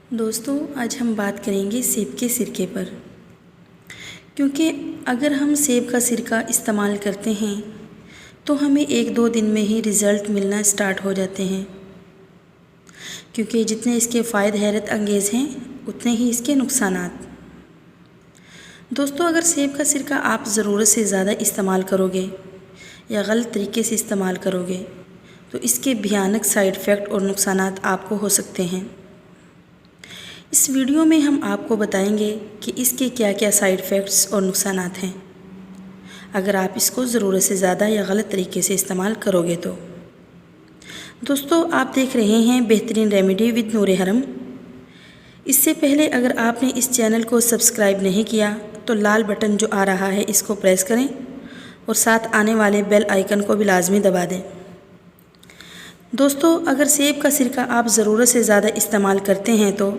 दोस्तों, आज हम बात करेंगे सेब के सिरके पर। क्योंकि अगर हम सेब का सिरका इस्तेमाल करते हैं तो हमें 1-2 दिन में ही रिज़ल्ट मिलना स्टार्ट हो जाते हैं। क्योंकि जितने इसके फ़ायदे हैरत अंगेज़ हैं उतने ही इसके नुकसानात। दोस्तों, अगर सेब का सिरका आप ज़रूरत से ज़्यादा इस्तेमाल करोगे या गलत तरीके से इस्तेमाल करोगे तो इसके भयानक साइड इफ़ेक्ट और नुकसानात आपको हो सकते हैं। इस वीडियो में हम आपको बताएंगे कि इसके क्या क्या साइड इफ़ेक्ट्स और नुकसानात हैं अगर आप इसको ज़रूरत से ज़्यादा या गलत तरीके से इस्तेमाल करोगे तो। दोस्तों, आप देख रहे हैं बेहतरीन रेमेडी विद नूर हरम। इससे पहले अगर आपने इस चैनल को सब्सक्राइब नहीं किया तो लाल बटन जो आ रहा है इसको प्रेस करें और साथ आने वाले बेल आइकन को भी लाजमी दबा दें। दोस्तों, अगर सेब का सिरका आप ज़रूरत से ज़्यादा इस्तेमाल करते हैं तो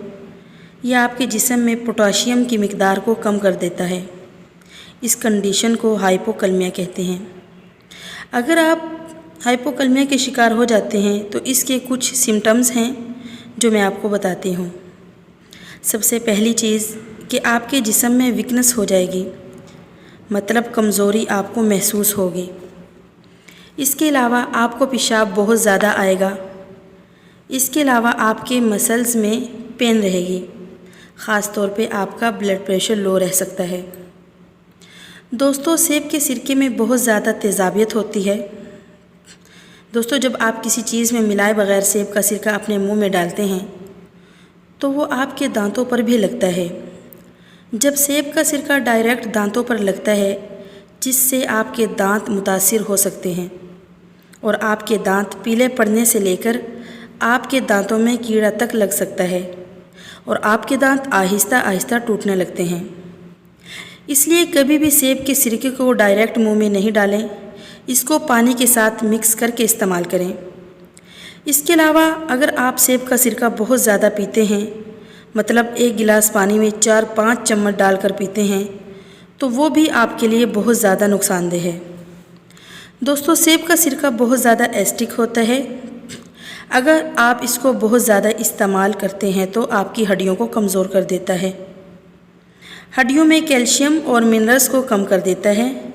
यह आपके जिस्म में पोटाशियम की मिकदार को कम कर देता है। इस कंडीशन को हाइपोकलमिया कहते हैं। अगर आप हाइपोकलमिया के शिकार हो जाते हैं तो इसके कुछ सिम्टम्स हैं जो मैं आपको बताती हूँ। सबसे पहली चीज़ कि आपके जिस्म में वीकनेस हो जाएगी, मतलब कमज़ोरी आपको महसूस होगी। इसके अलावा आपको पेशाब बहुत ज़्यादा आएगा। इसके अलावा आपके मसल्स में पेन रहेगी। ख़ास तौर पे आपका ब्लड प्रेशर लो रह सकता है। दोस्तों, सेब के सिरके में बहुत ज़्यादा तेज़ाबियत होती है। दोस्तों, जब आप किसी चीज़ में मिलाए बगैर सेब का सिरका अपने मुंह में डालते हैं तो वो आपके दांतों पर भी लगता है। जब सेब का सिरका डायरेक्ट दांतों पर लगता है जिससे आपके दांत मुतासिर हो सकते हैं और आपके दांत पीले पड़ने से लेकर आपके दांतों में कीड़ा तक लग सकता है और आपके दांत आहिस्ता आहिस्ता टूटने लगते हैं। इसलिए कभी भी सेब के सिरके को डायरेक्ट मुंह में नहीं डालें, इसको पानी के साथ मिक्स करके इस्तेमाल करें। इसके अलावा अगर आप सेब का सिरका बहुत ज़्यादा पीते हैं, मतलब 1 गिलास पानी में 4-5 चम्मच डालकर पीते हैं, तो वो भी आपके लिए बहुत ज़्यादा नुकसानदेह है। दोस्तों, सेब का सिरका बहुत ज़्यादा एसिडिक होता है। अगर आप इसको बहुत ज़्यादा इस्तेमाल करते हैं तो आपकी हड्डियों को कमज़ोर कर देता है। हड्डियों में कैल्शियम और मिनरल्स को कम कर देता है,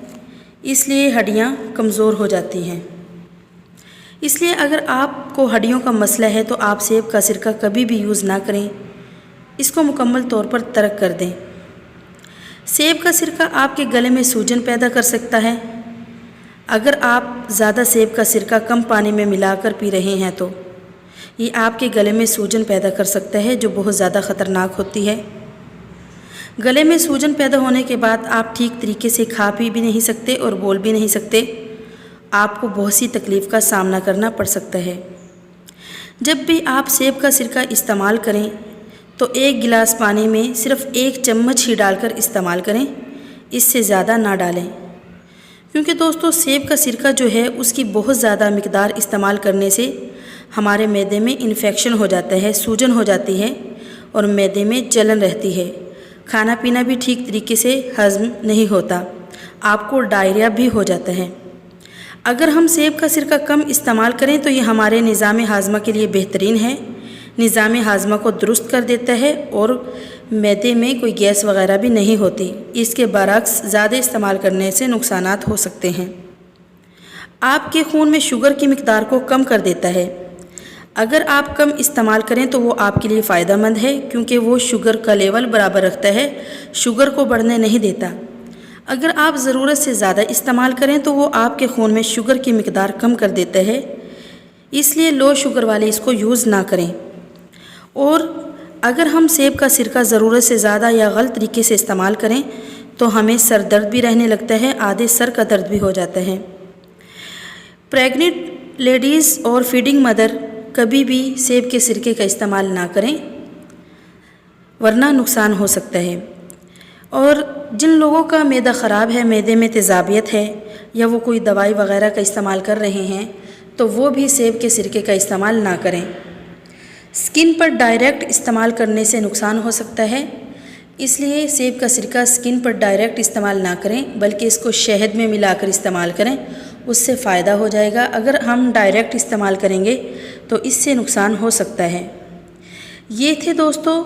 इसलिए हड्डियाँ कमज़ोर हो जाती हैं। इसलिए अगर आपको हड्डियों का मसला है तो आप सेब का सिरका कभी भी यूज़ ना करें, इसको मुकम्मल तौर पर तर्क कर दें। सेब का सिरका आपके गले में सूजन पैदा कर सकता है। अगर आप ज़्यादा सेब का सिरका कम पानी में मिलाकर पी रहे हैं तो ये आपके गले में सूजन पैदा कर सकता है जो बहुत ज़्यादा ख़तरनाक होती है। गले में सूजन पैदा होने के बाद आप ठीक तरीके से खा पी भी नहीं सकते और बोल भी नहीं सकते। आपको बहुत सी तकलीफ़ का सामना करना पड़ सकता है। जब भी आप सेब का सिरका इस्तेमाल करें तो 1 गिलास पानी में सिर्फ़ 1 चम्मच ही डालकर इस्तेमाल करें, इससे ज़्यादा ना डालें। क्योंकि दोस्तों, सेब का सिरका जो है उसकी बहुत ज़्यादा मिकदार इस्तेमाल करने से हमारे मैदे में इन्फेक्शन हो जाता है, सूजन हो जाती है और मैदे में जलन रहती है। खाना पीना भी ठीक तरीके से हज़म नहीं होता, आपको डायरिया भी हो जाता है। अगर हम सेब का सिरका कम इस्तेमाल करें तो ये हमारे निज़ाम हाज़मा के लिए बेहतरीन है। निज़ाम हाज़मा को दुरुस्त कर देता है और मैदे में कोई गैस वगैरह भी नहीं होती। इसके बरअक्स ज़्यादा इस्तेमाल करने से नुकसानात हो सकते हैं। आपके खून में शुगर की मिकदार को कम कर देता है। अगर आप कम इस्तेमाल करें तो वो आपके लिए फ़ायदेमंद है, क्योंकि वो शुगर का लेवल बराबर रखता है, शुगर को बढ़ने नहीं देता। अगर आप ज़रूरत से ज़्यादा इस्तेमाल करें तो वो आपके खून में शुगर की मिकदार कम कर देता है, इसलिए लो शुगर वाले इसको यूज़ ना करें। और अगर हम सेब का सिरका ज़रूरत से ज़्यादा या गलत तरीके से इस्तेमाल करें तो हमें सर दर्द भी रहने लगता है, आधे सर का दर्द भी हो जाता है। प्रेग्नेंट लेडीज़ और फीडिंग मदर कभी भी सेब के सिरके का इस्तेमाल ना करें, वरना नुकसान हो सकता है। और जिन लोगों का मैदा ख़राब है, मैदे में तेज़ाबियत है या वो कोई दवाई वगैरह का इस्तेमाल कर रहे हैं तो वो भी सेब के सिरके का इस्तेमाल ना करें। स्किन पर डायरेक्ट इस्तेमाल करने से नुकसान हो सकता है, इसलिए सेब का सिरका स्किन पर डायरेक्ट इस्तेमाल ना करें, बल्कि इसको शहद में मिलाकर इस्तेमाल करें, उससे फ़ायदा हो जाएगा। अगर हम डायरेक्ट इस्तेमाल करेंगे तो इससे नुकसान हो सकता है। ये थे दोस्तों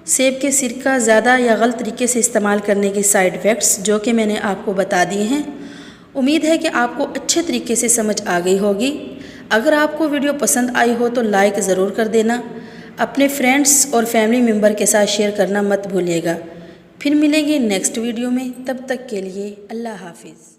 सेब के सिरका ज़्यादा या गलत तरीके से इस्तेमाल करने के साइड इफ़ेक्ट्स जो कि मैंने आपको बता दिए हैं। उम्मीद है कि आपको अच्छे तरीके से समझ आ गई होगी। अगर आपको वीडियो पसंद आई हो तो लाइक ज़रूर कर देना। अपने फ्रेंड्स और फैमिली मेम्बर के साथ शेयर करना मत भूलिएगा। फिर मिलेंगे नेक्स्ट वीडियो में, तब तक के लिए अल्लाह हाफिज़।